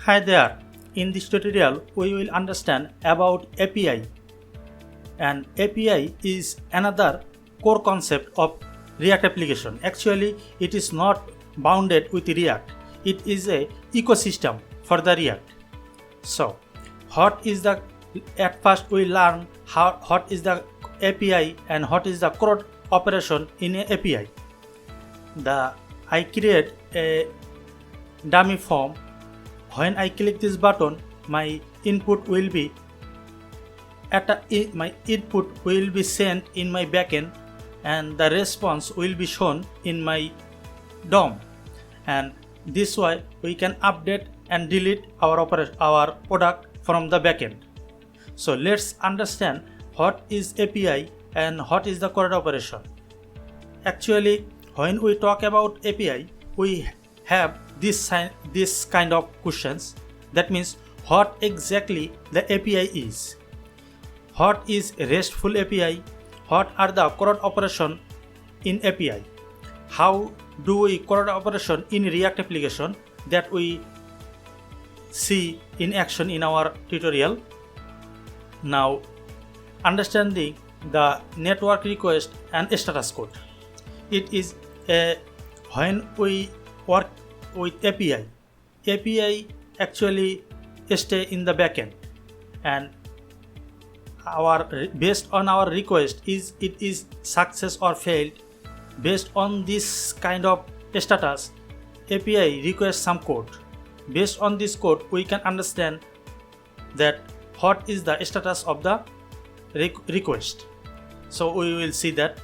Hi there. In this tutorial, we will understand about API. And API is another core concept of React application. Actually, it is not bounded with React. It is a ecosystem for the React. So, at first we learn what is the API and what is the CRUD operation in an API. I create a dummy form. When I click this button, my input will be sent in my backend, and the response will be shown in my DOM. And this way we can update and delete our product from the backend. So let's understand what is API and what is the CRUD operation. Actually, when we talk about API, we have this kind of questions. That means what exactly the API is. What is RESTful API? What are the CRUD operation in API? How do we CRUD operation in React application that we see in action in our tutorial. Now, understanding the network request and status code. It is when we work with API actually stay in the backend, and based on our request it is success or failed. Based on this kind of status, API requests some code. Based on this code, we can understand that what is the status of the request. So we will see that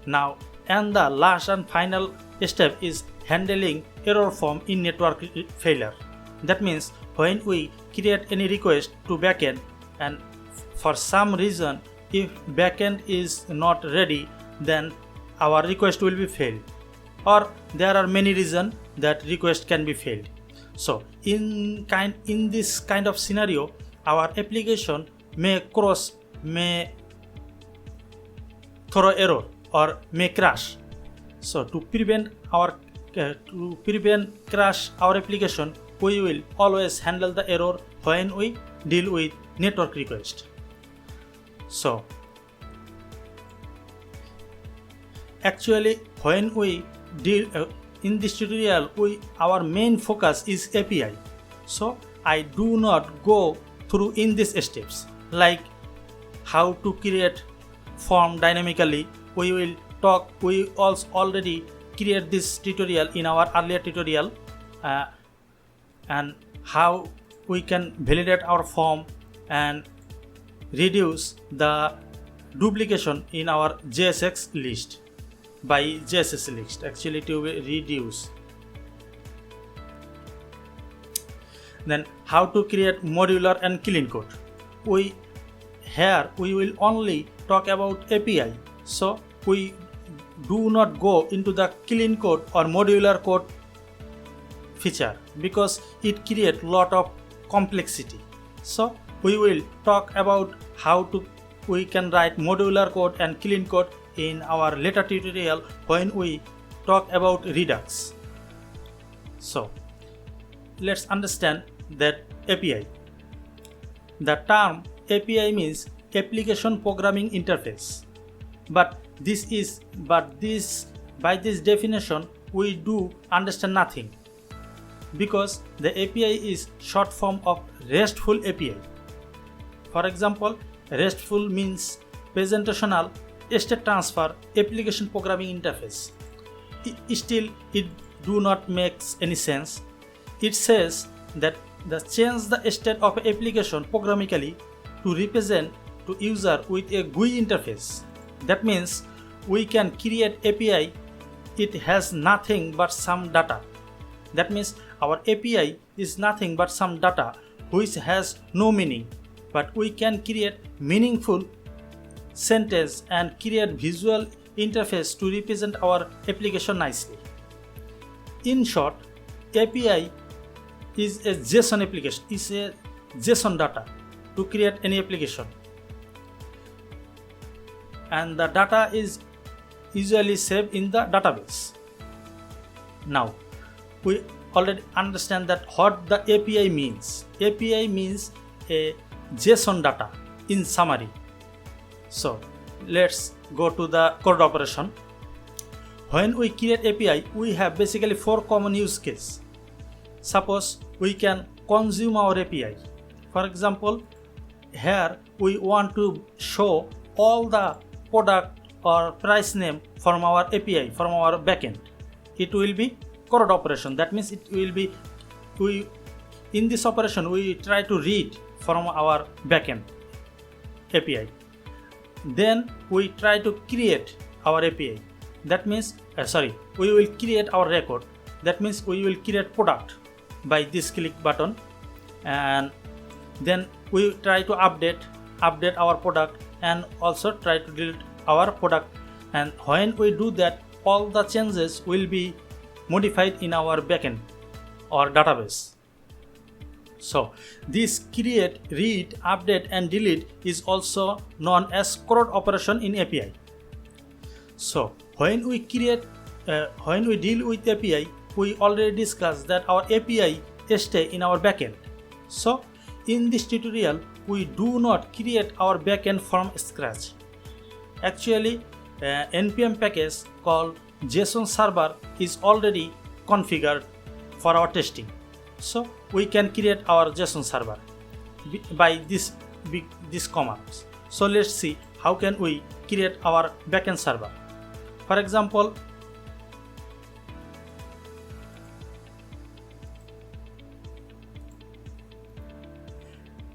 now. And the last and final step is handling error form in network failure. That means when we create any request to backend, and for some reason if backend is not ready, then our request will be failed, or there are many reasons that request can be failed. So in this kind of scenario, our application may throw error or may crash. So to prevent crash our application, we will always handle the error when we deal with network request. So actually, when we deal in this tutorial, our main focus is API. So I do not go through in these steps like how to create form dynamically. We also already create this tutorial in our earlier tutorial, and how we can validate our form and reduce the duplication in our JSX list by JSX list. Actually, to reduce. Then how to create modular and clean code. We will only talk about API. So we do not go into the clean code or modular code feature because it creates a lot of complexity. So we will talk about how we can write modular code and clean code in our later tutorial when we talk about Redux. So let's understand that API. The term API means application programming interface. By this definition, we do understand nothing, because the API is short form of RESTful API. For example, RESTful means presentational state transfer application programming interface. Still, it do not make any sense. It says that change the state of application programmatically to represent to user with a GUI interface. That means we can create API. It has nothing but some data. That means our API is nothing but some data which has no meaning. But we can create meaningful sentence and create visual interface to represent our application nicely. In short, API is a JSON application. Is a JSON data to create any application. And the data is usually saved in the database. Now, already understand that what the API means. API means a JSON data in summary. So let's go to the CRUD operation. When we create API, we have basically 4 common use cases. Suppose we can consume our API. For example, here we want to show all the product or price name from our API, from our backend. It will be CRUD operation. That means it will be, in this operation we try to read from our backend API. Then we try to create our API. That means, we will create our record. That means we will create product by this click button, and then we try to update our product and also try to delete our product. And when we do that, all the changes will be modified in our backend or database. So this create, read, update and delete is also known as CRUD operation in API. So when we deal with API, we already discussed that our API stay in our backend. So in this tutorial, we do not create our backend from scratch. Actually, npm package called json-server is already configured for our testing. So we can create our JSON-server by this commands. So let's see how can we create our backend server. For example,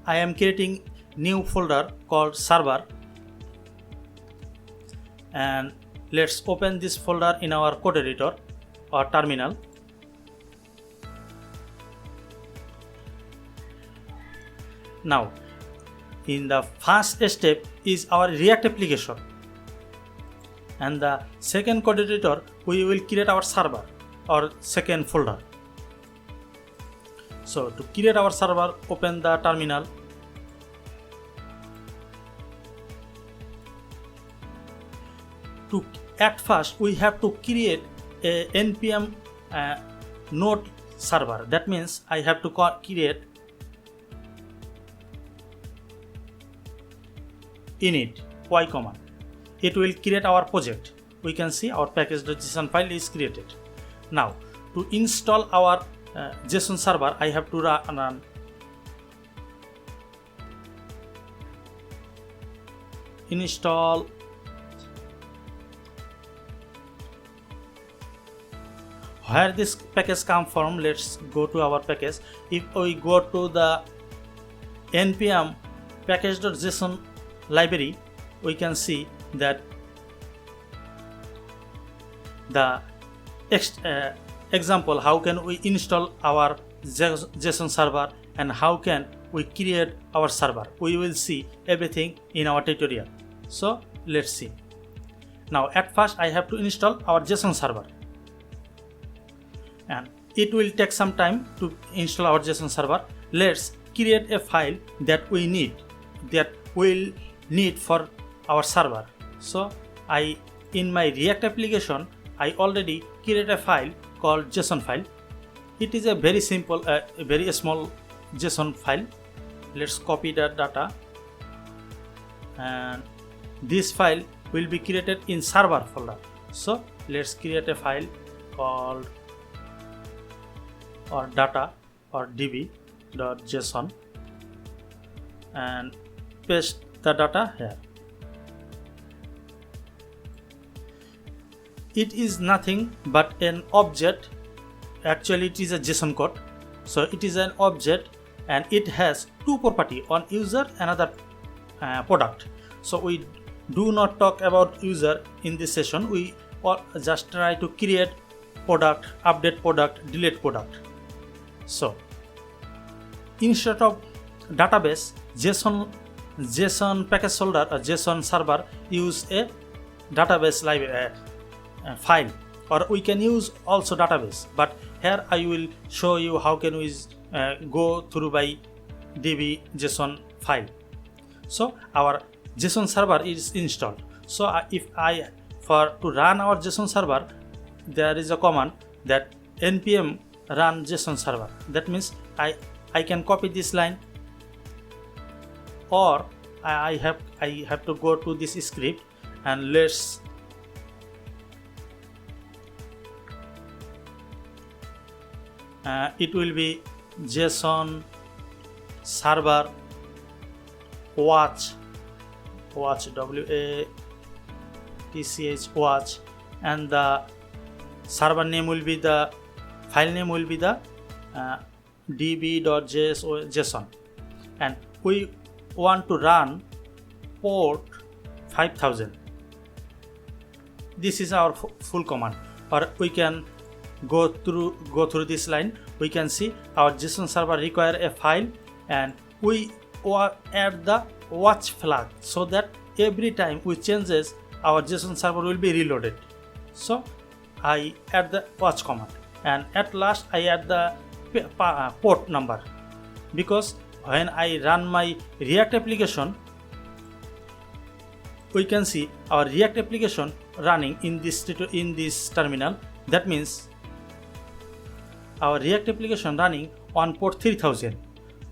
I am creating new folder called server, and let's open this folder in our code editor or terminal. Now, in the first step is our React application, and the second code editor we will create our server or second folder. So to create our server, open the terminal. At first we have to create a npm node server. That means I have to create init y command. It will create our project. We can see our package.json file is created. Now to install our JSON server, I have to run install where this package come from. Let's go to our package. If we go to the npm package.json library, we can see that the example how can we install our JSON server and how can we create our server. We will see everything in our tutorial. So let's see. Now at first I have to install our JSON server, and it will take some time to install our JSON server. Let's create a file that we will need for our server. So in my React application, I already created a file called JSON file. It is a very simple, very small JSON file. Let's copy that data, and this file will be created in server folder. So let's create a file called or data or db.json and paste the data here. It is nothing but an object. Actually it is a JSON code. So it is an object and it has two property, one user, another product. So we do not talk about user in this session. We just try to create product, update product, delete product. So instead of database, JSON package holder or JSON server use a database library file, or we can use also database, but here I will show you how can we go through by db JSON file. So our JSON server is installed. So to run our JSON server, there is a command that npm run JSON server. That means I can copy this line, or I have to go to this script, and let's it will be JSON server watch WATCH watch, and the server name will be the file name will be the db.json, and we want to run port 5000. This is our full command, or we can go through this line. We can see our JSON server require a file, and we add the watch flag so that every time we changes, our JSON server will be reloaded. So I add the watch command, and at last I add the port number, because when I run my React application, we can see our React application running in this terminal. That means our React application running on port 3000.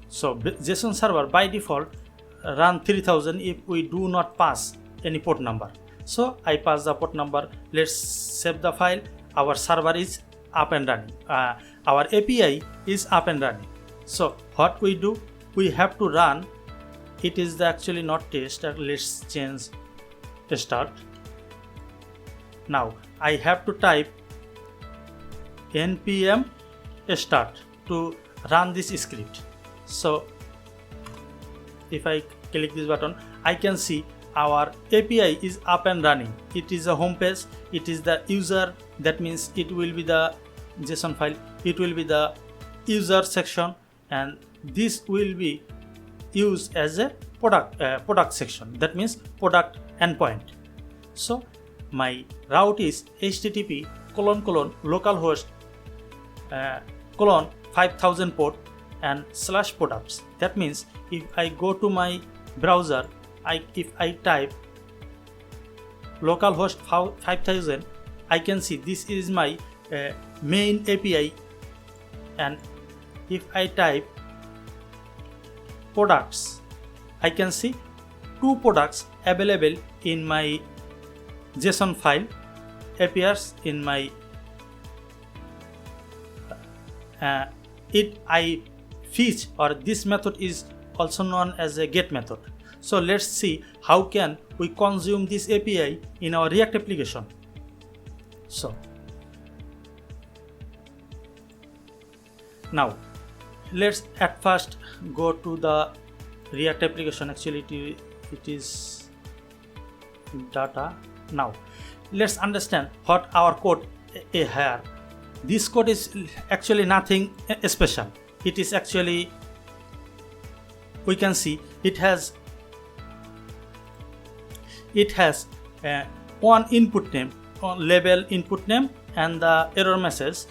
So JSON server by default run 3000 if we do not pass any port number. So I pass the port number. Let's save the file. Our server is up and running. Our API is up and running. So what we do, we have to run. It is actually not test. Let's change start. Now I have to type npm start to run this script. So if I click this button, I can see our API is up and running. It is a home page. It is the user. That means it will be the JSON file. It will be the user section, and this will be used as a product section. That means product endpoint. So my route is http :/localhost 5000 port and /products. That means if I go to my browser, if I type localhost 5000, I can see this is my main API, and if I type products, I can see 2 products available in my JSON file appears in my I fetch, or this method is also known as a get method. So let's see how can we consume this API in our React application. So now let's at first go to the React application. Actually it is data. Now let's understand what our code here. This code is actually nothing special. It is actually, we can see it has one input name, label input name, and the error message.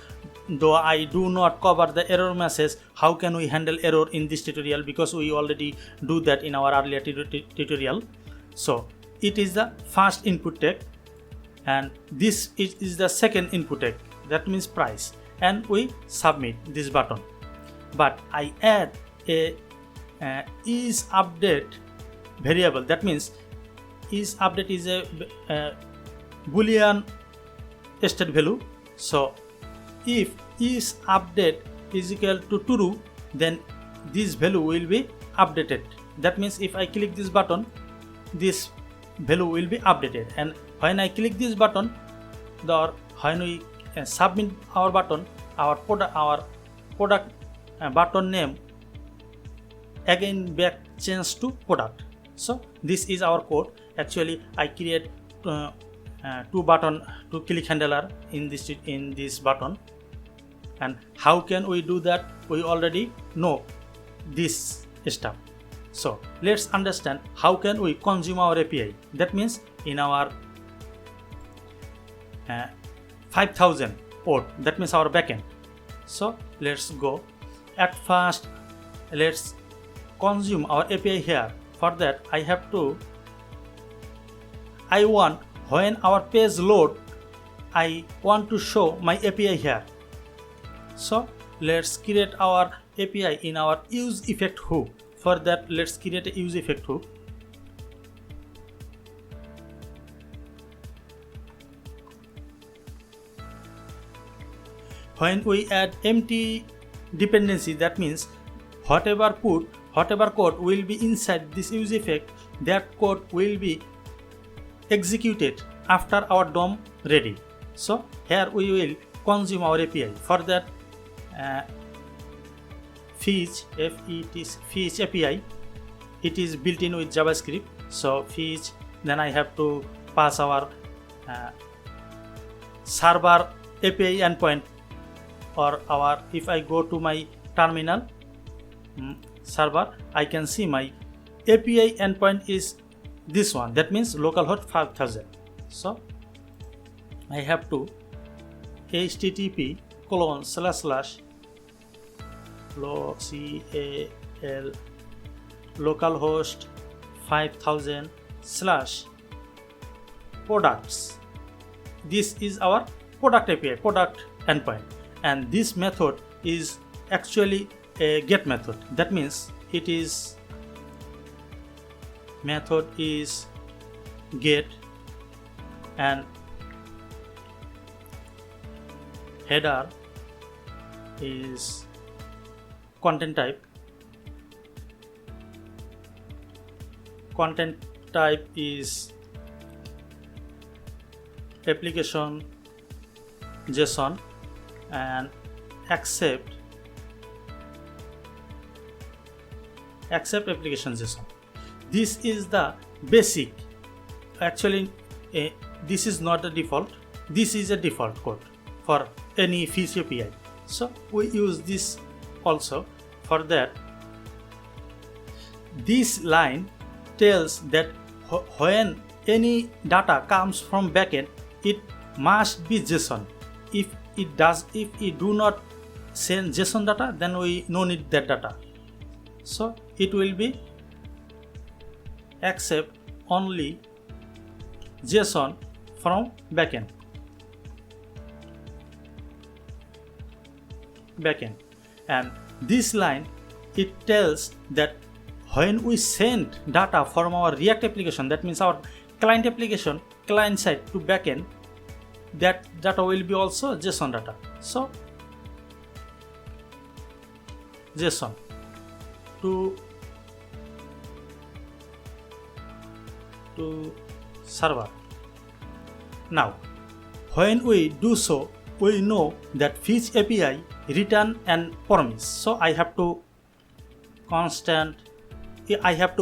Though I do not cover the error message, how can we handle error in this tutorial, because we already do that in our earlier tutorial. So it is the first input tag, and this is the second input tag. That means price, and we submit this button. But I add a is update variable. That means is update is a boolean state value. So if is update is equal to true, then this value will be updated. That means if I click this button, this value will be updated, and when I click this button, when we submit our button, our product button name again back change to product. So this is our code. Actually I create two click handler in this button, and how can we do that? We already know this stuff. So let's understand how can we consume our API. That means in our 5000 port, that means our backend. So let's go. At first let's consume our API here. For that I want when our page load, I want to show my API here. So let's create our API in our use effect hook. For that, let's create a use effect hook. When we add empty dependency, that means whatever code will be inside this use effect, that code will be executed after our DOM ready. So here we will consume our API. For that, fetch API, it is built in with JavaScript. So fetch, then I have to pass our server API endpoint, or our, if I go to my terminal server, I can see my API endpoint is this one, that means localhost 5000. So I have to http://localhost 5000 /products. This is our product API, product endpoint, and this method is actually a get method. That means it is method is get, and header is content type. Content type is application JSON, and accept application JSON. This is the basic. Actually, this is not the default. This is a default code for any fetch API. So we use this also. For that, this line tells that when any data comes from backend, it must be JSON. If it do not send JSON data, then we no need that data. So it will be accept only JSON from backend. And this line, it tells that when we send data from our React application, that means our client application, client side to backend, that data will be also JSON data. So JSON to server. Now when we do so, we know that fetch API return and promise. So I have to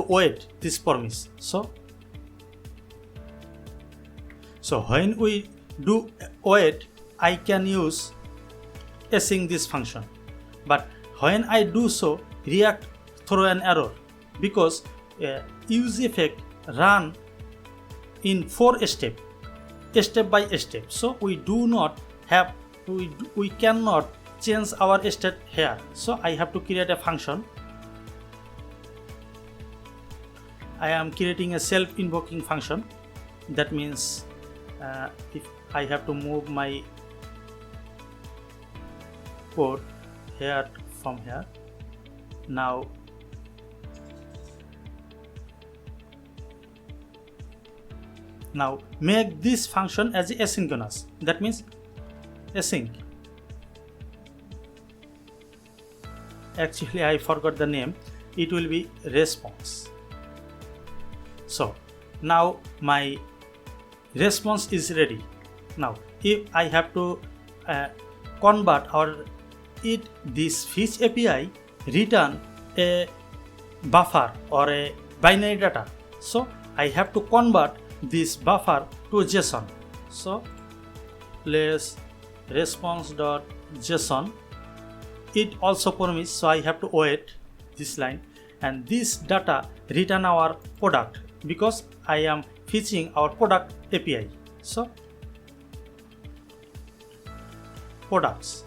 wait this promise. So when we do wait, I can use async this function. But when I do so, React throw an error, because use effect run in 4 steps, step by step. So we cannot change our state here. So I have to create a function. I am creating a self-invoking function. That means if I have to move my code here from here. Now make this function as asynchronous. That means async. Actually, I forgot the name. It will be response. So now my response is ready. Now if I have to convert this fetch API return a buffer or a binary data. So I have to convert this buffer to JSON. So let's response.json. It also promise, so I have to wait this line, and this data return our product, because I am fetching our product API. So products.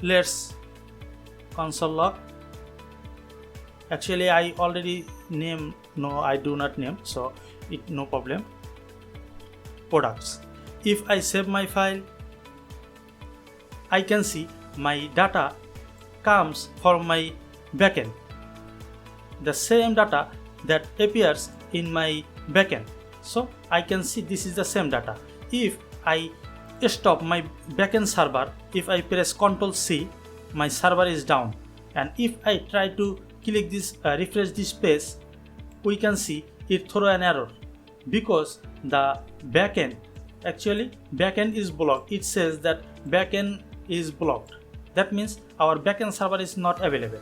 Let's console log. Actually, I already name. No, I do not name. So it no problem. Products. If I save my file, I can see my data comes from my backend. The same data that appears in my backend. So I can see this is the same data. If I stop my backend server, if I press Ctrl C, my server is down. And if I try to click this, refresh this page, we can see it throw an error because the backend, actually backend is blocked. It says that backend is blocked. That means our backend server is not available.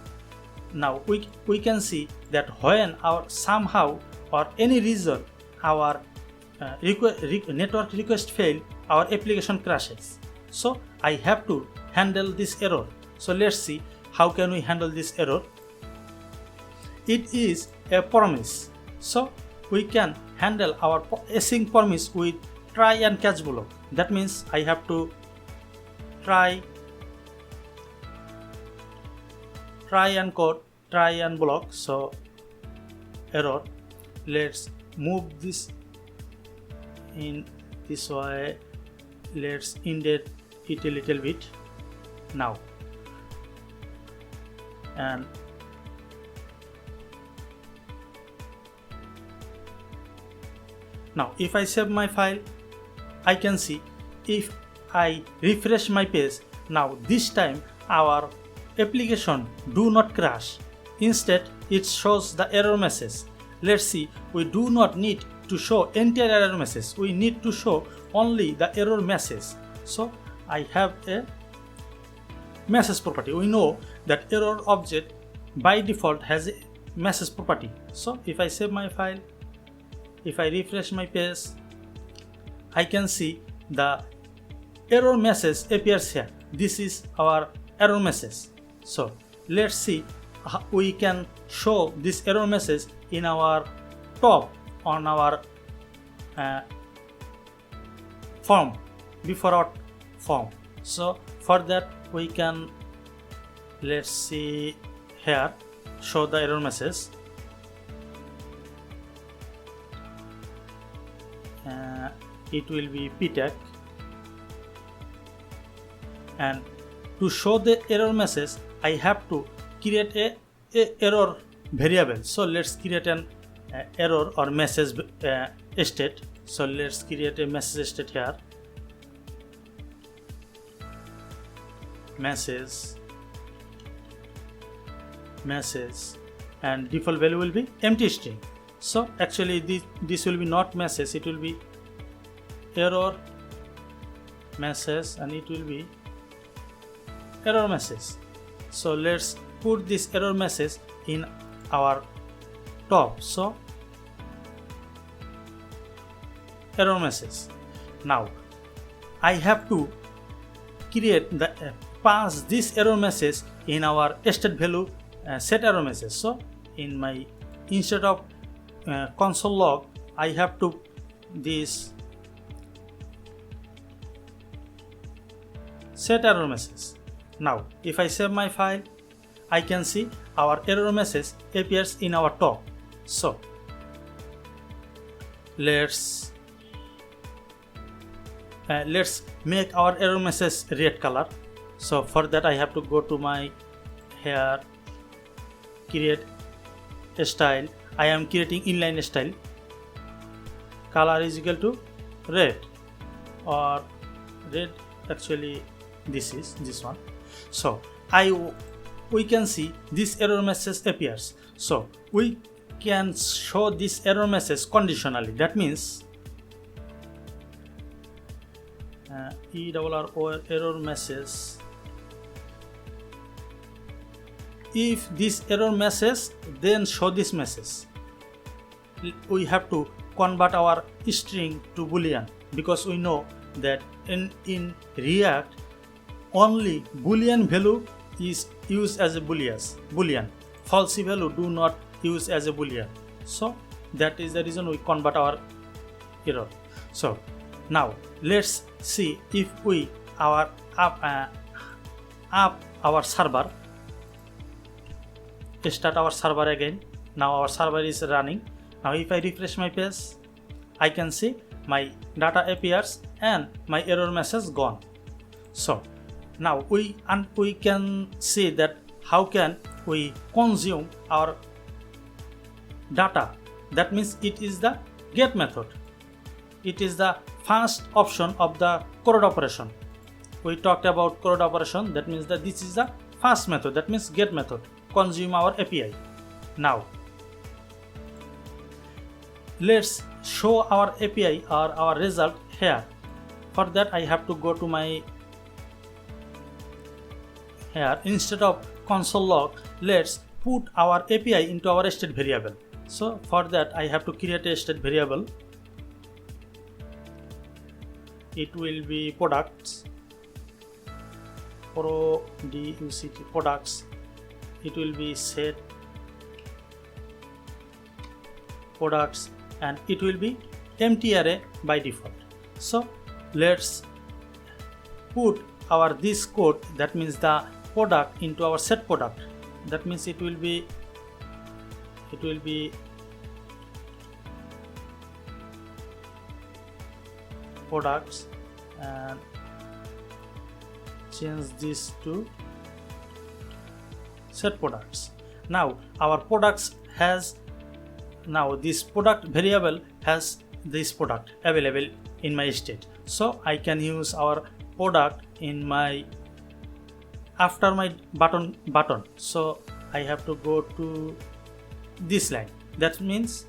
Now we can see that when our somehow or any reason our network request fail, our application crashes. So I have to handle this error. So let's see how can we handle this error. It is a promise. So we can handle our async promise with try and catch block. That means I have to try and code, try and block. So error. Let's move this in this way. Let's indent it a little bit now. And now if I save my file, I can see if I refresh my page, now this time our application do not crash. Instead it shows the error message. Let's see, we do not need to show entire error message. We need to show only the error message. So I have a message property. We know that error object by default has a message property. So if I save my file, if I refresh my page, I can see the error message appears here. This is our error message. So let's see how we can show this error message in our top on our form, before our form. So for that we can, let's see here, show the error message. It will be ptag, and to show the error message I have to create a error variable. So let's create an error or message state. So let's create a message state here. Message, and default value will be empty string. So actually this will be not message, it will be error message, and it will be error message. So let's put this error message in our top. So error message. Now I have to create the pass this error message in our state value set error message. So in my, instead of console log, I have to this set error message. Now if I save my file, I can see our error message appears in our top. So let's make our error message red color. So for that I have to go to my here, create a style. I am creating inline style. Color is equal to red, or red, actually this is this one. So we can see this error message appears. So we can show this error message conditionally. That means error message. If this error message, then show this message. We have to convert our string to boolean, because we know that in React only boolean value is used as a boolean. False value do not use as a boolean. So that is the reason we convert our error. So now let's see if we up our server, start our server again. Now our server is running. Now if I refresh my page, I can see my data appears and my error message gone. So now we can see that how can we consume our data. That means it is the get method. It is the first option of the CRUD operation. We talked about CRUD operation, that means that this is the first method, that means get method, consume our API. Now let's show our API or our result here. For that I have to go to my here, instead of console log, let's put our API into our state variable. So for that I have to create a state variable. It will be products, products. It will be set products and it will be empty array by default. So let's put our this code, that means the product, into our set product. That means it will be products and change this to set products. Now our products has, now this product variable has this product available in my state, so I can use our product in my after my button. So I have to go to this line. That means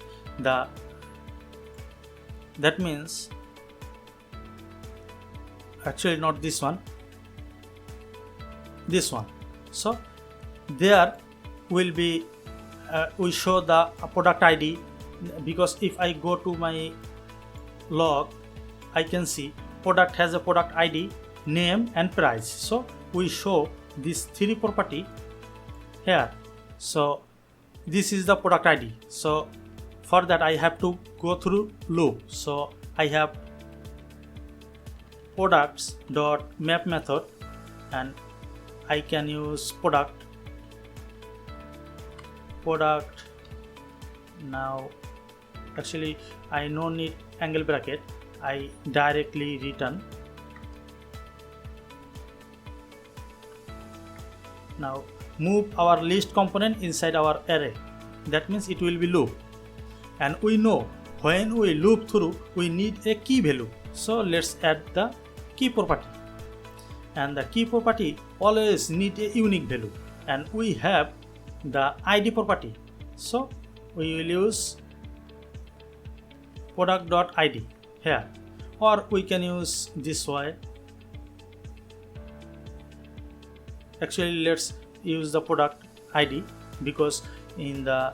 actually not this one, this one. So there will be we show the product ID, because if I go to my log I can see product has a product ID, name and price. So we show these three property here. So this is the product ID. So for that I have to go through loop. So I have products dot map method and I can use product. Now actually I no need angle bracket, I directly return. Now move our list component inside our array. That means it will be loop, and we know when we loop through we need a key value. So let's add the key property, and the key property always need a unique value, and we have the ID property. So we will use product.id here, or we can use this way. Actually let's use the product ID, because in the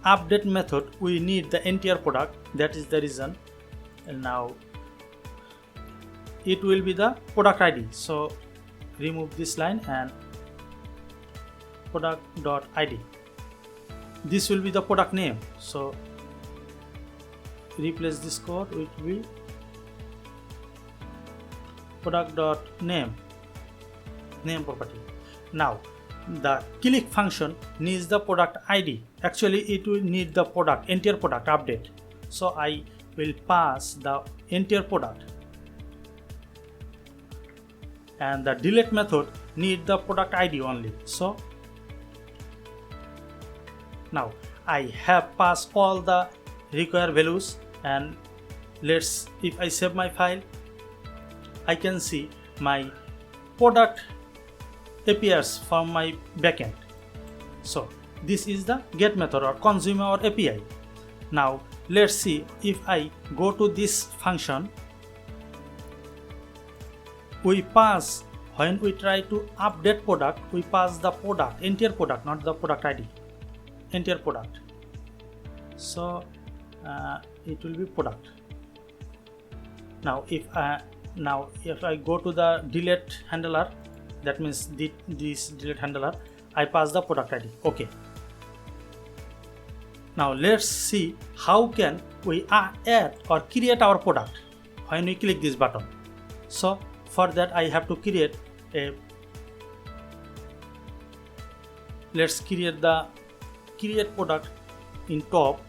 update method we need the entire product. That is the reason. And now it will be the product ID. So remove this line and product.id. This will be the product name. So replace this code with be product.name, name property. Now the click function needs the product ID. Actually it will need the product, entire product update. So I will pass the entire product, and the delete method need the product ID only. So now I have passed all the required values, and let's, if I save my file, I can see my product appears from my backend. So this is the get method or consume our API. Now let's see, if I go to this function, we pass, when we try to update product, we pass the product, entire product, not the product ID, entire product. So it will be product. Now if I go to the delete handler, that means this delete handler, I pass the product ID. Okay. Now let's see how can we add or create our product when we click this button. So for that I have to create a, let's create the create product in top.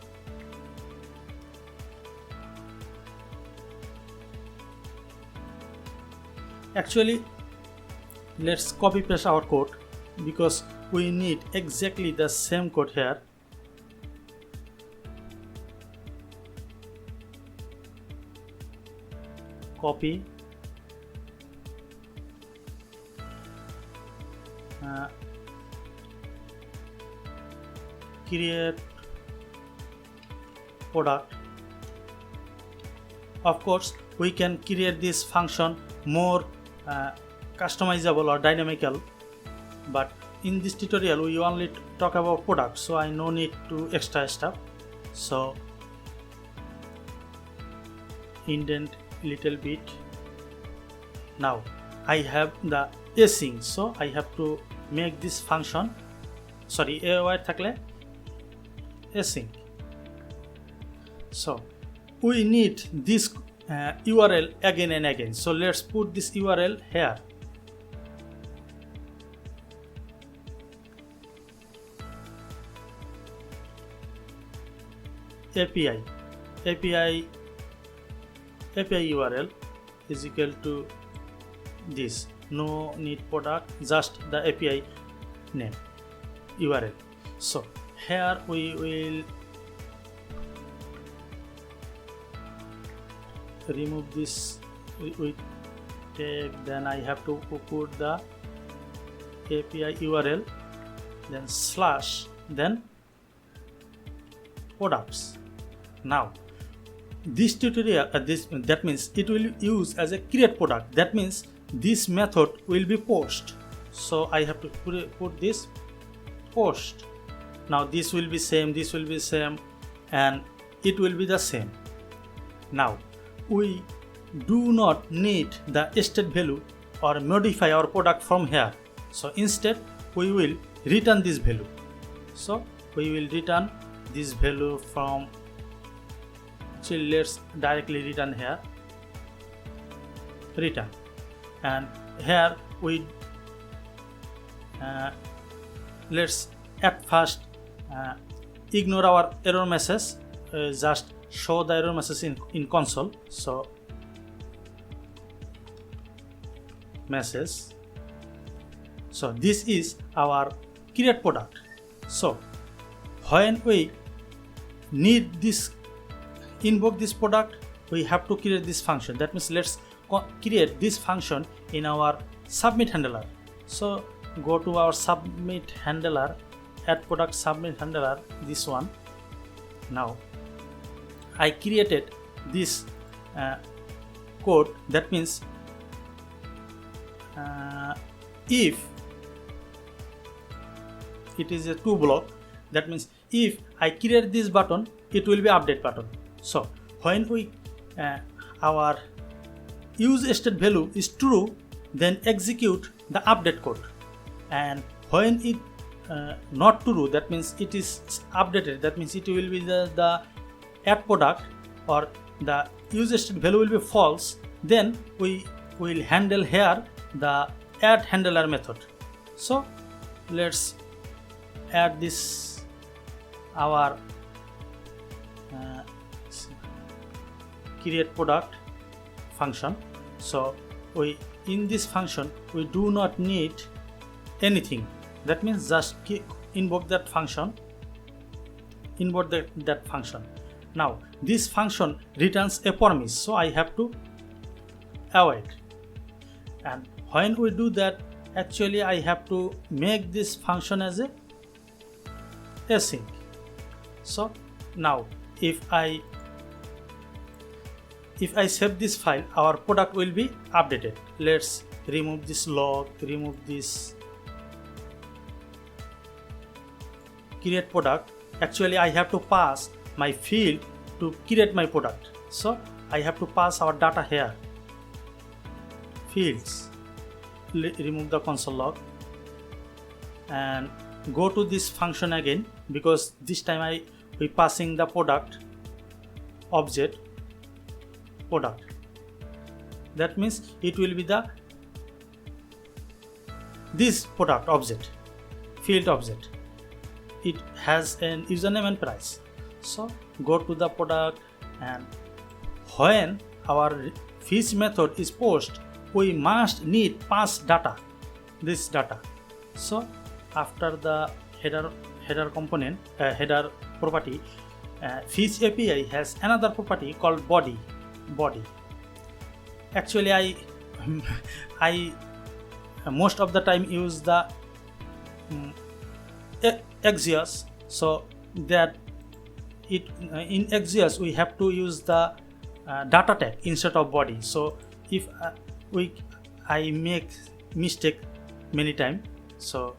Actually let's copy paste our code, because we need exactly the same code here. Copy, create product. Of course, we can create this function more customizable or dynamical, but in this tutorial we only talk about product, so I no need to extra stuff. So indent little bit. Now I have the async, so I have to make this function, sorry, where thakle async. So we need this URL again and again, so let's put this URL here. API URL is equal to this. No need product, just the API name URL. So here we will remove this with tag, then I have to put the API URL, then slash, then products. Now this tutorial that means it will use as a create product, that means this method will be post, so I have to put this post. Now this will be same, this will be same, and it will be the same. Now we do not need the state value or modify our product from here, so instead we will return this value. So we will return this value from, so let's directly return here, return, and here we let's at first ignore our error message, just show the error message in console. So message, so this is our create product. So when we need this, invoke this product, we have to create this function. That means let's create this function in our submit handler. So go to our submit handler, add product submit handler, this one. Now I created this code, that means if it is a 2 block, that means if I create this button, it will be update button. So when we our use state value is true, then execute the update code, and when it not true, that means it is updated, that means it will be the add product or the use state value will be false, then we will handle here the add handler method. So let's add this our create product function. So we in this function we do not need anything, that means just invoke that function, invoke that function. Now this function returns a promise, so I have to await, and when we do that, actually I have to make this function as a async. So now if I save this file, our product will be updated. Let's remove this log, remove this create product. Actually I have to pass my field to create my product, so I have to pass our data here, fields, remove the console log, and go to this function again, because this time we passing the product object product, that means it will be the this product object, field object, it has an username and price. So go to the product, and when our fetch method is post, we must need pass data, this data. So after the header component, header property, Fetch API has another property called body. Actually, I most of the time use the Axios, so that in Axios we have to use the data tag instead of body. So if I make mistake many times, so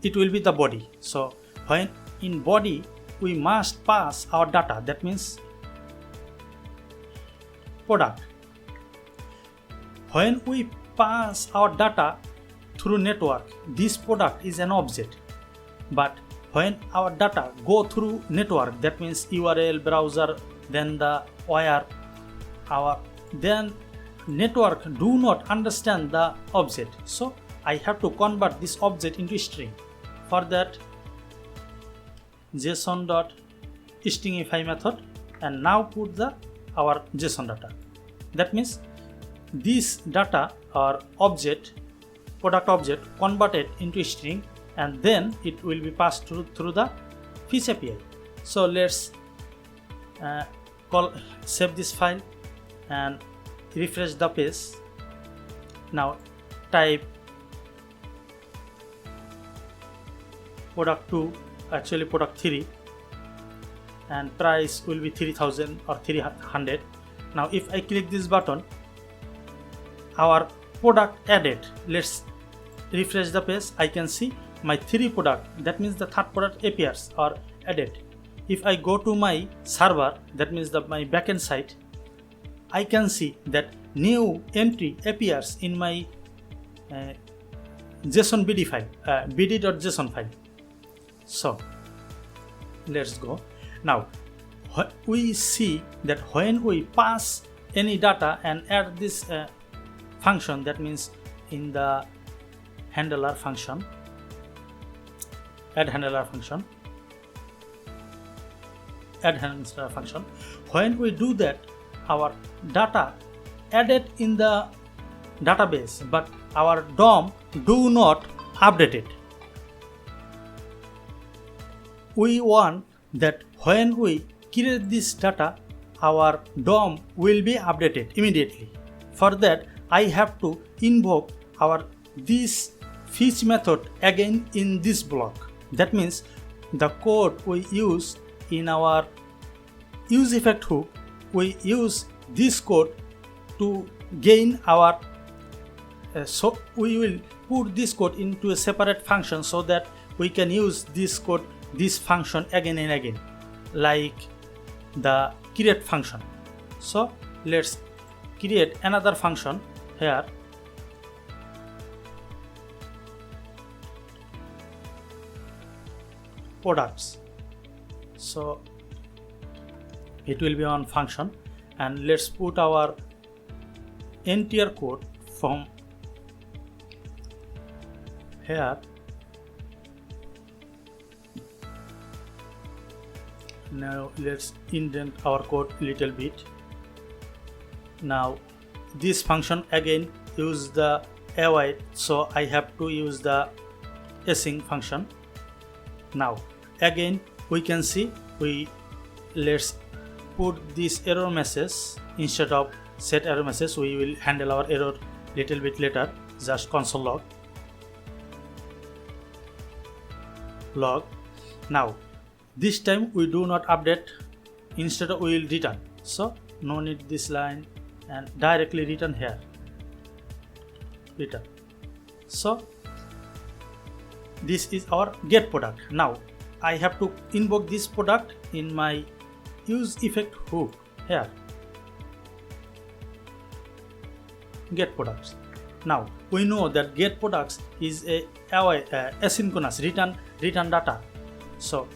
it will be the body. So when in body we must pass our data, that means product. When we pass our data through network, this product is an object. But when our data go through network, that means URL, browser, then the wire, then network do not understand the object. So I have to convert this object into string. For that, json-stringify method, and now put our JSON data. That means this data or object, product object, converted into string, and then it will be passed through the Fetch API. So let's save this file and refresh the page. Now type product 2, actually product 3, and price will be 3000 or 300. Now if I click this button, our product added. Let's refresh the page. I can see my 3 product, that means the third product appears or added. If I go to my server, that means my backend site, I can see that new entry appears in my JSON BD file, bd.json file. So let's go. Now we see that when we pass any data and add this function, that means in the handler function, add handler function, when we do that, our data added in the database, but our DOM do not update it. We want that when we create this data, our DOM will be updated immediately. For that, I have to invoke this fetch method again in this block. That means the code we use in our use effect hook, we use this code to gain our so we will put this code into a separate function so that we can use this function again and again, like the create function. So let's create another function here. Products. So it will be on function, and let's put our entire code from here. Now let's indent our code a little bit. Now this function again use the await, so I have to use the async function. Now again we can see let's put this error message instead of set error message. We will handle our error little bit later. Just console log. Now this time we do not update, instead of we will return. So no need this line, and directly return here. Return. So this is our get product. Now I have to invoke this product in my use effect hook here. Get products. Now we know that get products is a asynchronous return data. So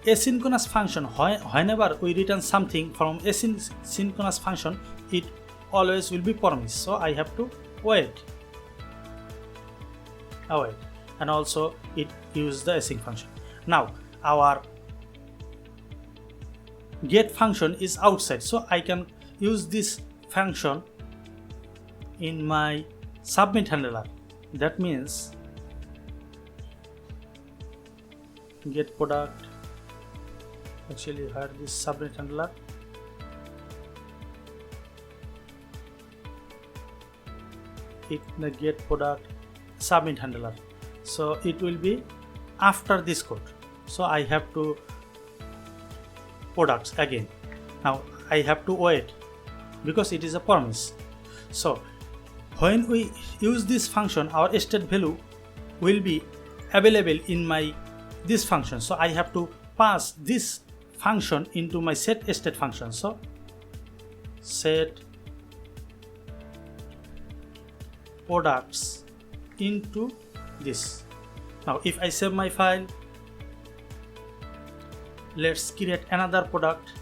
asynchronous function, whenever we return something from asynchronous function, it always will be promised. So I have to await, and also it use the async function. Now our get function is outside, so I can use this function in my submit handler. That means get product, actually where this submit handler, it get product submit handler, so it will be after this code. So I have to products again. Now I have to wait because it is a promise. So when we use this function, our state value will be available in my this function. So I have to pass this function into my set state function. So set products into this. Now if I save my file, let's create another product,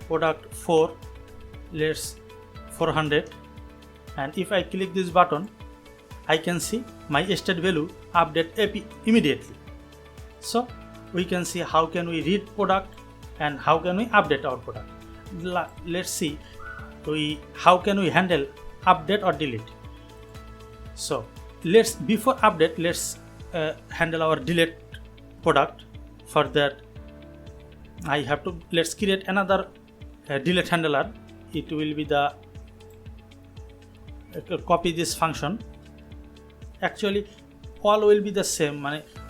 product 4, let's 400, and if I click this button, I can see my state value update API immediately. So we can see how can we read product and how can we update our product. Let's see how can we handle update or delete. So before update, let's handle our delete product. For that let's create another delete handler. It will be the copy this function. Actually all will be the same,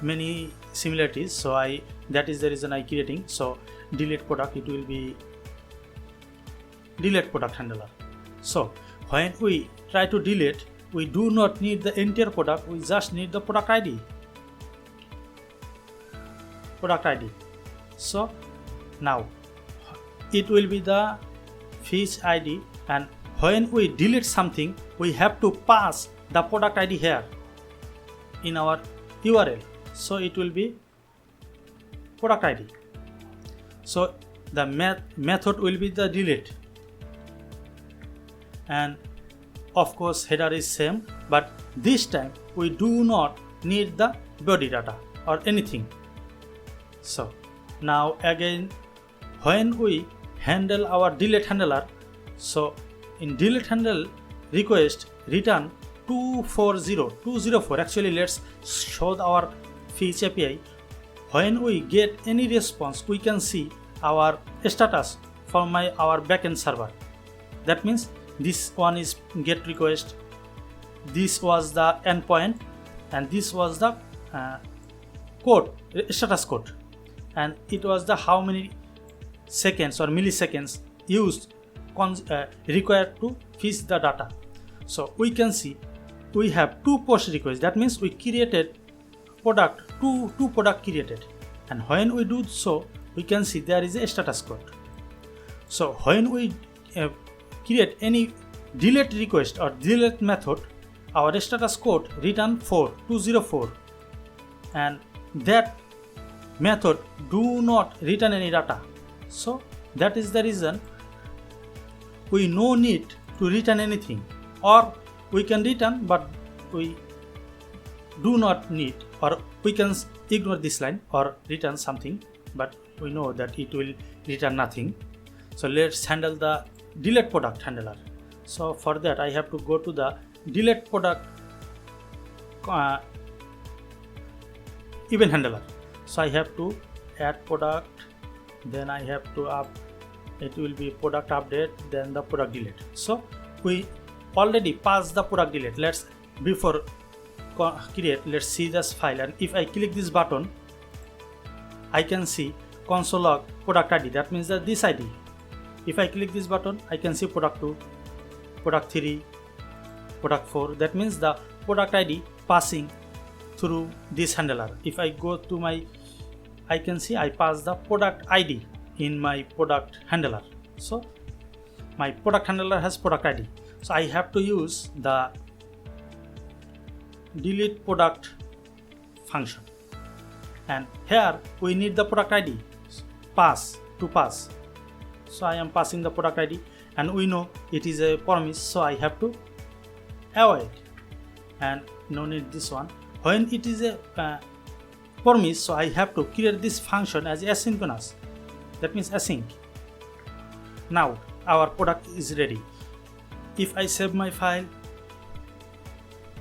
many similarities, so that is the reason I creating. So delete product, it will be delete product handler. So when we try to delete, we do not need the entire product, we just need the product ID. So now it will be the fish ID, and when we delete something, we have to pass the product ID here in our URL. So it will be product ID. So the method will be the delete, and of course header is same, but this time we do not need the body data or anything. So now again, when we handle our delete handler, so in delete handle request return 204, actually let's show our Fish API. When we get any response, we can see our status from our backend server. That means this one is get request, this was the endpoint, and this was the code, status code, and it was the how many seconds or milliseconds used required to fetch the data. So we can see we have 2 post requests. That means we created product, two product created, and when we do so, we can see there is a status code. So when we create any delete request or delete method, our status code return 204, and that method do not return any data. So that is the reason we no need to return anything, or we can return but we do not need, or we can ignore this line or return something, but we know that it will return nothing. So let's handle the delete product handler. So for that I have to go to the delete product event handler. So I have to add product, then I have to it will be product update, then the product delete. So we already passed the product delete. Let's before create, let's see this file, and if I click this button, I can see console log product ID. That means that this ID. If I click this button, I can see product 2, product 3, product 4. That means the product ID passing through this handler. If I go to I can see I pass the product ID in my product handler. So my product handler has product ID. So I have to use the delete product function, and here we need the product ID pass. So I am passing the product ID, and we know it is a promise, so I have to avoid, and no need this one. When it is a promise, so I have to create this function as asynchronous. That means async. Now our product is ready. If I save my file,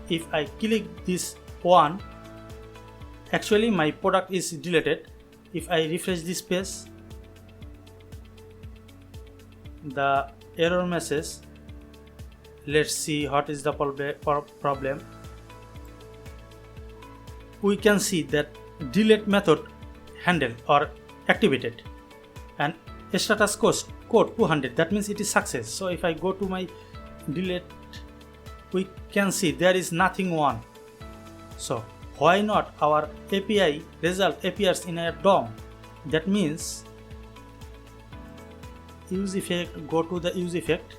if I click this one, actually my product is deleted. If I refresh this page, the error message, let's see what is the problem. We can see that delete method handled or activated and status code 200, that means it is success. So if I go to my delete, we can see there is nothing on. So why not our API result appears in a DOM? That means use effect, go to the use effect,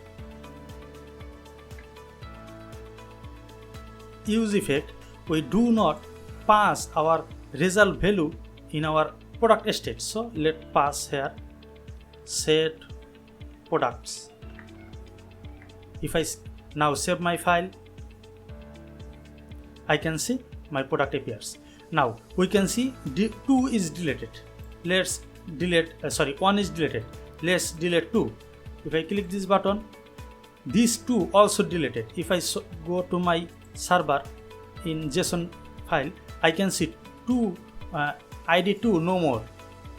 we do not pass our result value in our product state. So let's pass here set products. If I now save my file, I can see my product appears. Now we can see 2 is deleted. Let's delete 1 is deleted. Let's delete 2. If I click this button, these 2 also deleted. If I go to my server in JSON file, I can see 2 ID 2 no more.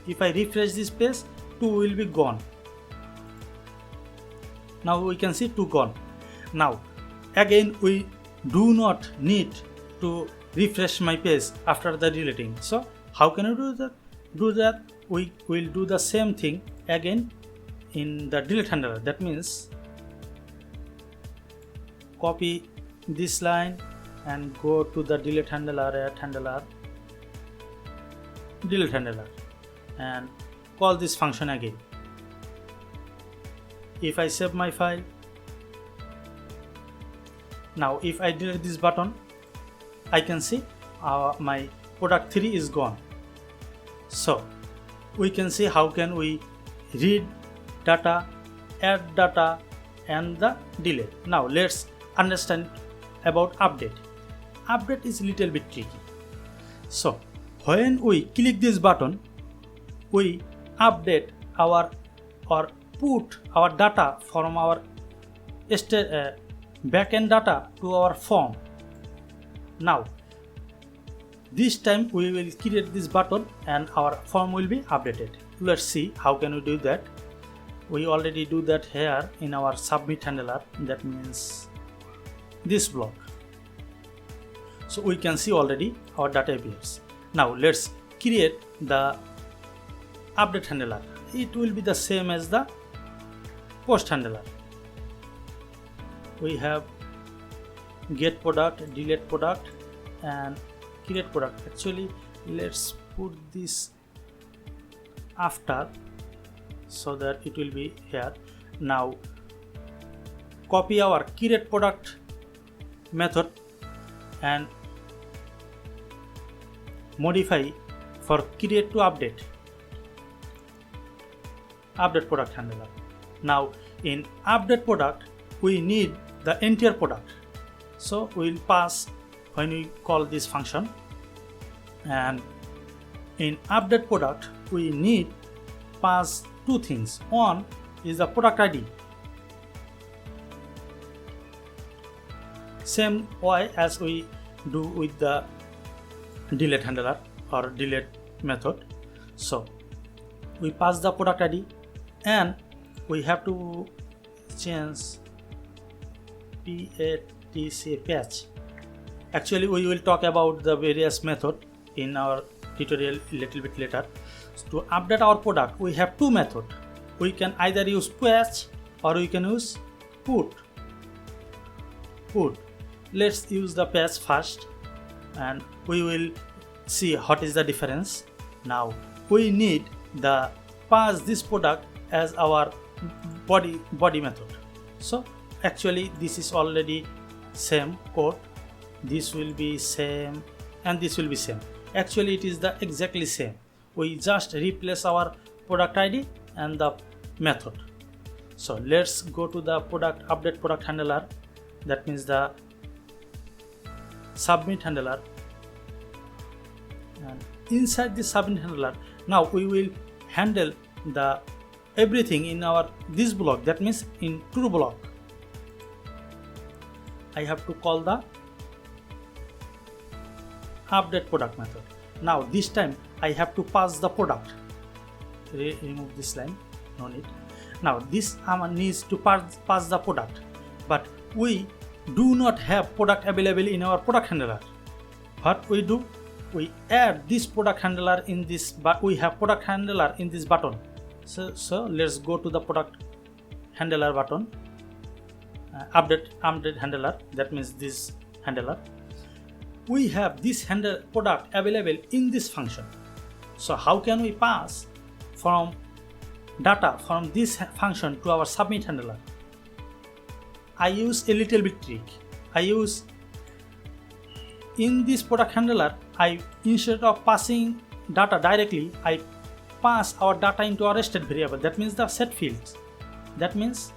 If I refresh this page, 2 will be gone. Now we can see 2 gone. Now again we do not need to refresh my page after the deleting. So how can I do that? We will do the same thing again in the delete handler. That means copy this line and go to the delete handler, delete handler, and call this function again. If I save my file, now if I delete this button, I can see my product 3 is gone. So we can see how can we read data, add data, and the delete. Now let's understand about update. Update is little bit tricky. So when we click this button, we update our or put our data from our backend data to our form. Now this time we will create this button and our form will be updated. Let's see how can we do that. We already do that here in our submit handler, that means this block. So we can see already our data appears. Now let's create the update handler. It will be the same as the post handler. We have get product, delete product, and create product. Actually let's put this after so that it will be here. Now copy our create product method and modify for create to update product handler. Now in update product we need the entire product, so we will pass when we call this function, and in update product we need pass 2 things. One is the product ID, same way as we do with the delete handler or delete method. So we pass the product ID and we have to change patch. Actually we will talk about the various method in our tutorial a little bit later. To update our product we have 2 methods. We can either use patch or we can use put. Let's use the patch first and we will see what is the difference. Now we need the pass this product as our body method. So actually this is already same code, this will be same and this will be same. Actually it is the exactly same. We just replace our product ID and the method. So let's go to the product update product handler, that means the submit handler, and inside the submit handler now we will handle the everything in our this block, that means in true block. I have to call the update product method. Now this time I have to pass the product. Remove this line, no need. Now this needs to pass the product, but we do not have product available in our product handler. What we do, we add this product handler in this, but we have product handler in this button. So let's go to the product handler button, update handler, that means this handler. We have this product available in this function. So how can we pass from data from this function to our submit handler? I use a little bit trick. In this product handler, instead of passing data directly, I pass our data into our state variable. That means the set fields. That means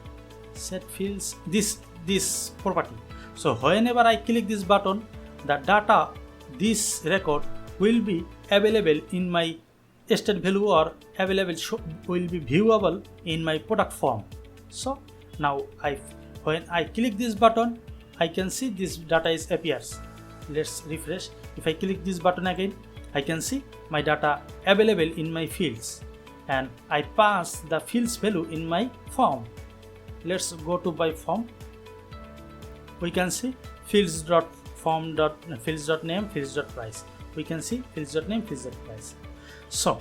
set fields this property. So whenever I click this button, the data, this record will be available in my state value or will be viewable in my product form. So now when I click this button, I can see this data appears. Let's refresh. If I click this button again, I can see my data available in my fields, and I pass the fields value in my form. Let's go to my form. We can see fields.form.fields.name, fields.price. We can see fields.name, fields.price. So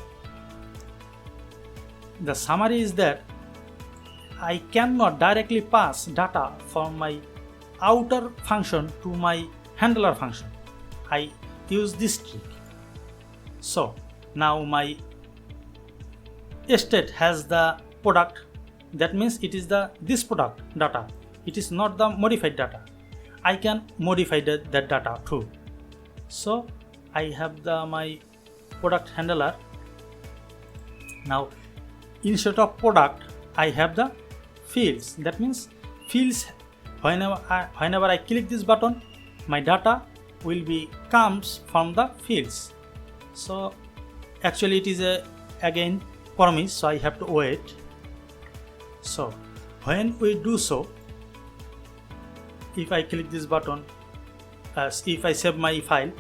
the summary is that I cannot directly pass data from my outer function to my handler function. I use this trick. So now my state has the product, that means it is this product data. It is not the modified data. I can modify that data too. So I have my product handler. Now instead of product, I have the fields. That means fields, whenever I click this button, my data comes from the fields. So actually it is again promise, so I have to wait. So when we do so, if I click this button, if I save my file,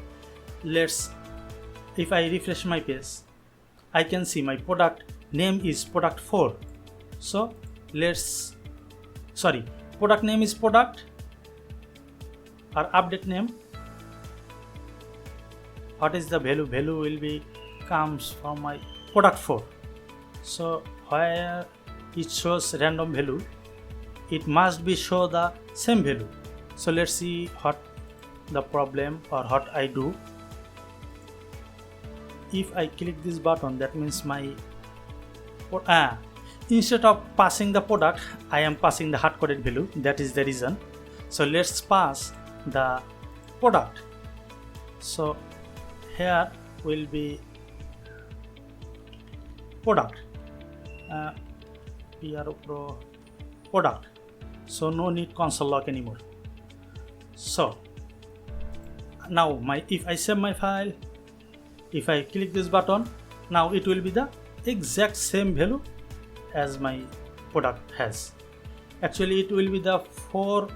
if I refresh my page, I can see my product name is product 4. So product name is product, or update name. What is the value? Value will be comes from my product 4. So where it shows random value, it must be show the same value. So let's see what the problem or what I do. If I click this button, that means my instead of passing the product, I am passing the hard-coded value. That is the reason. So let's pass the product. So here will be product, PRO product. So no need console log anymore. So now if I save my file, if I click this button, now it will be the exact same value as my product has. Actually it will be the 4,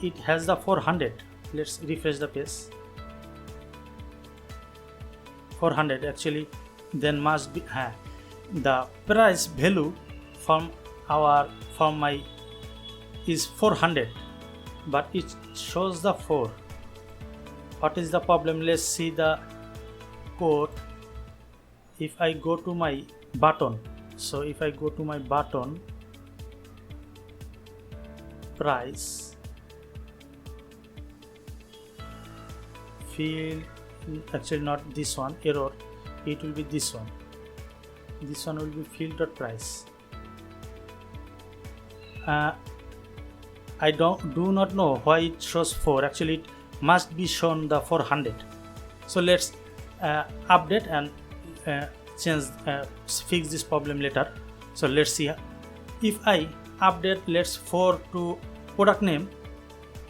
it has the 400. Let's refresh the page. 400 actually, then must be the price value from my is 400, but it shows the 4. What is the problem? Let's see the code. If I go to my button, so if I go to my button price field, actually not this one, error, it will be this one. This one will be field.price. I do not know why it shows 4. Actually it must be shown the 400. So let's update and fix this problem later. So let's see. If I update let's 4 to product name,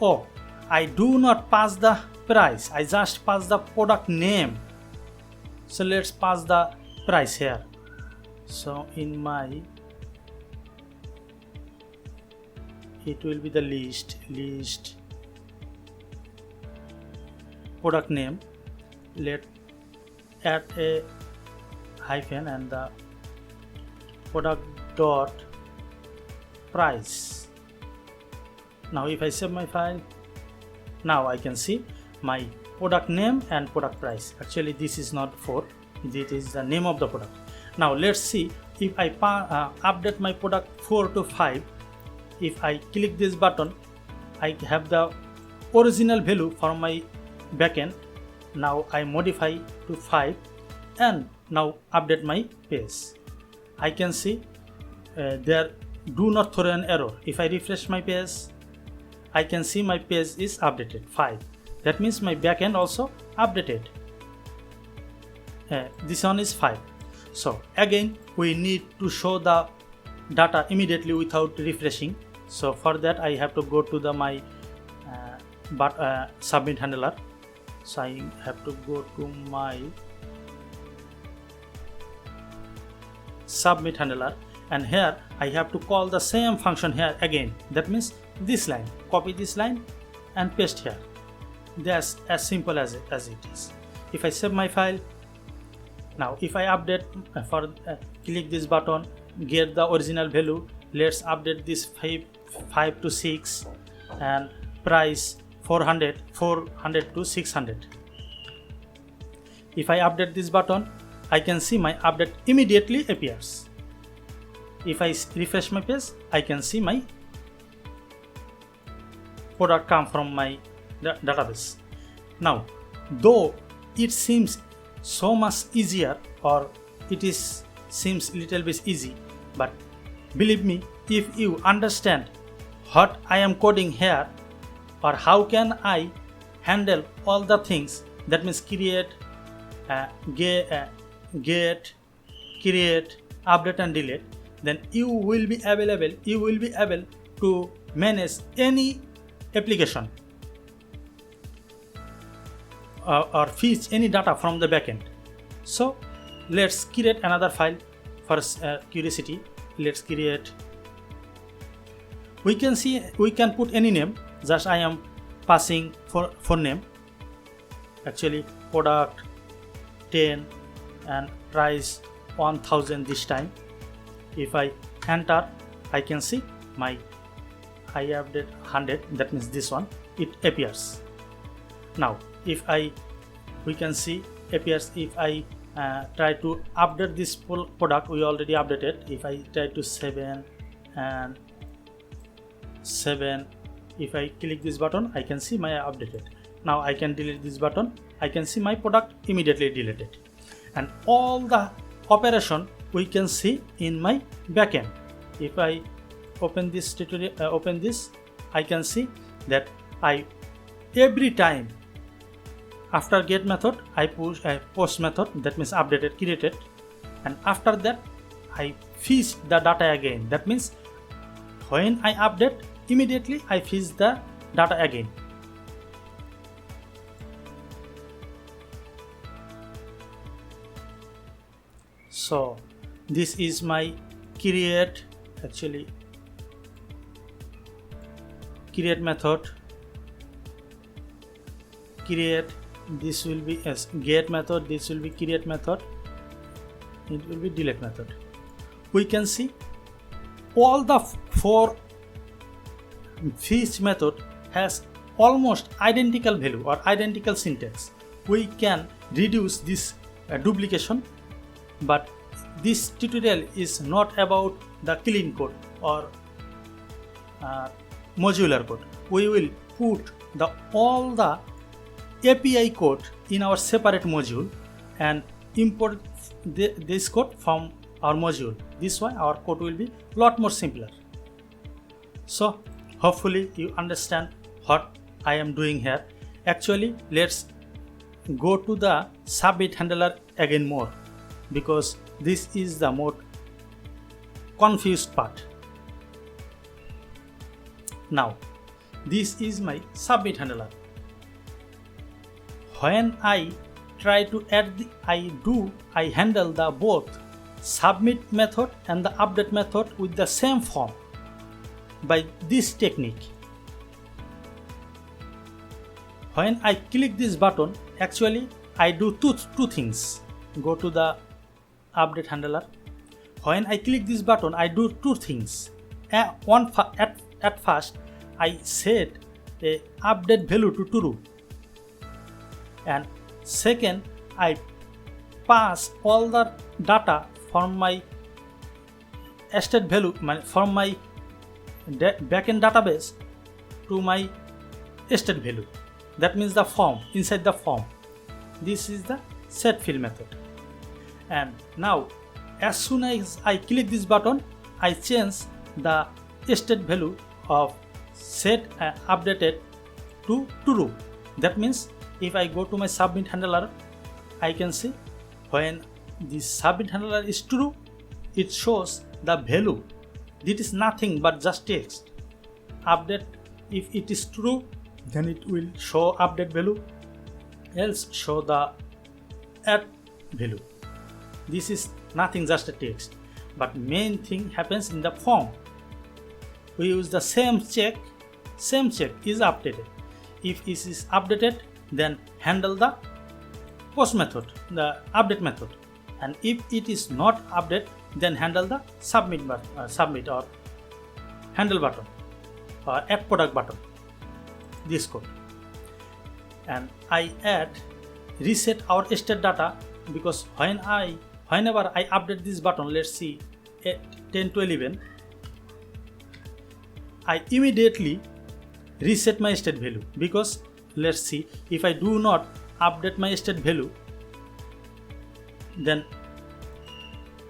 oh, I do not pass the price, I just pass the product name. So let's pass the price here. So in my, it will be the list product name. Let add a hyphen and the product dot price. Now if I save my file, now I can see my product name and product price. Actually this is not 4, this is the name of the product. Now let's see if I update my product 4 to 5. If I click this button, I have the original value from my backend. Now I modify to 5 and now update my page. I can see there do not throw an error. If I refresh my page, I can see my page is updated 5. That means my backend also updated. This one is 5. So again we need to show the data immediately without refreshing. So for that I have to go to the my submit handler. So I have to go to my submit handler, and here I have to call the same function here again. That means this line, copy this line and paste here. That's as simple as it is. If I save my file, now if I update click this button, get the original value. Let's update this 5 to 6 and price 400 to 600. If I update this button, I can see my update immediately appears. If I refresh my page, I can see my product come from my database. Now, though it seems so much easier, or seems little bit easy, but believe me, if you understand what I am coding here, or how can I handle all the things, that means create, get, create, update and delete, then you will be able to manage any application or fetch any data from the backend. So let's create another file for curiosity. Let's create, we can put any name. Just I am passing for name. Actually product 10 and price 1000 this time. If I enter, I can see my I update 100, that means this one, it appears. Now if we can see appears. If I try to update this product, we already updated. If I try to 7 and 7, if I click this button, I can see my updated. Now I can delete this button, I can see my product immediately deleted. And all the operation we can see in my backend. If I open this tutorial, I can see that every time after get method I push post method, that means updated, created, and after that I fetch the data again. That means when I update, immediately I fetch the data again. So this is my create method. Create, this will be as get method, this will be create method, it will be delete method. We can see all the 4 fetch method has almost identical value or identical syntax. We can reduce this duplication, but this tutorial is not about the clean code or modular code. We will put all the API code in our separate module and import this code from our module. This way our code will be a lot more simpler. So hopefully you understand what I am doing here. Actually, let's go to the submit handler again more, because this is the more confused part. Now this is my submit handler. When I try to add I handle the both submit method and the update method with the same form by this technique. When I click this button, actually I do two things. go to the update handler. When I click this button, I do two things. At first, I set a update value to true, and second, I pass all the data from my state value from my backend database to my state value. That means the form, inside the form. This is the set field method. And now as soon as I click this button, I change the state value of set updated to true. That means if I go to my submit handler, I can see when the submit handler is true, it shows the value. This is nothing but just text. Update, if it is true, then it will show update value, else show the add value. This is nothing, just a text. But main thing happens in the form. We use the same check is updated. If it is updated, then handle the post method, the update method. And if it is not updated, then handle the submit or handle button or add product button. This code. And I add reset our state data, because whenever I update this button, let's see 10 to 11, I immediately reset my state value, because let's see, if I do not update my state value, then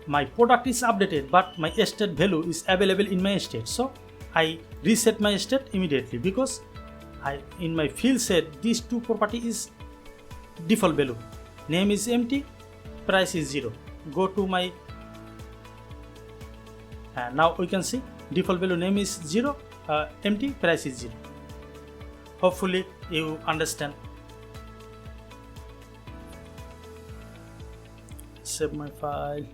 my product is updated but my state value is available in my state. So I reset my state immediately, because I in my field set these two property is default value. Name is empty, price is 0. Go to my now we can see default value name is 0, empty, price is 0. Hopefully you understand. Save my file.